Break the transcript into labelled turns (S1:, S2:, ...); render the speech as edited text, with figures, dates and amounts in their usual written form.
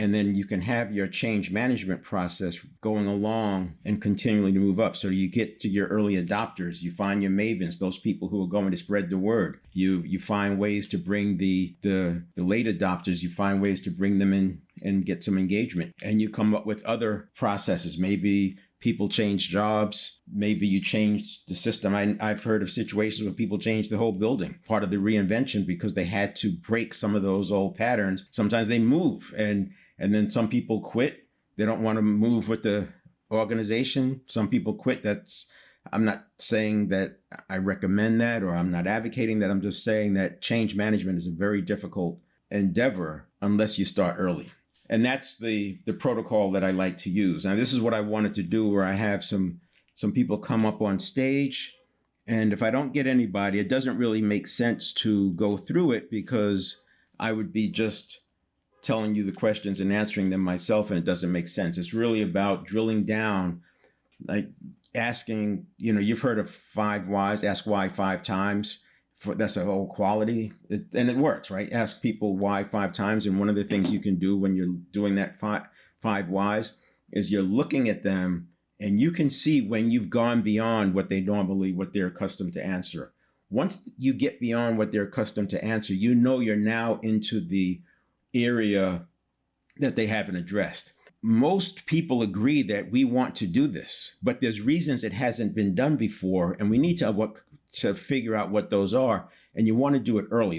S1: And then you can have your change management process going along and continually to move up. So you get to your early adopters, you find your mavens, those people who are going to spread the word. You find ways to bring the late adopters, you find ways to bring them in and get some engagement. And you come up with other processes. Maybe people change jobs. Maybe you change the system. I've heard of situations where people change the whole building, part of the reinvention, because they had to break some of those old patterns. Sometimes they move and then some people quit. They don't want to move with the organization. Some people quit. I'm not saying that I recommend that, or I'm not advocating that. I'm just saying that change management is a very difficult endeavor unless you start early. And that's the protocol that I like to use. Now, this is what I wanted to do, where I have some people come up on stage. And if I don't get anybody, it doesn't really make sense to go through it, because I would be just telling you the questions and answering them myself, and it doesn't make sense. It's really about drilling down, like asking, you've heard of 5 whys, ask why 5 times. That's a whole quality, and it works, right? Ask people why 5 times. And one of the things you can do when you're doing that five whys is you're looking at them, and you can see when you've gone beyond what they're accustomed to answer. Once you get beyond what they're accustomed to answer, you're now into the area that they haven't addressed. Most people agree that we want to do this, but there's reasons it hasn't been done before, and we need to figure out what those are, and you want to do it early.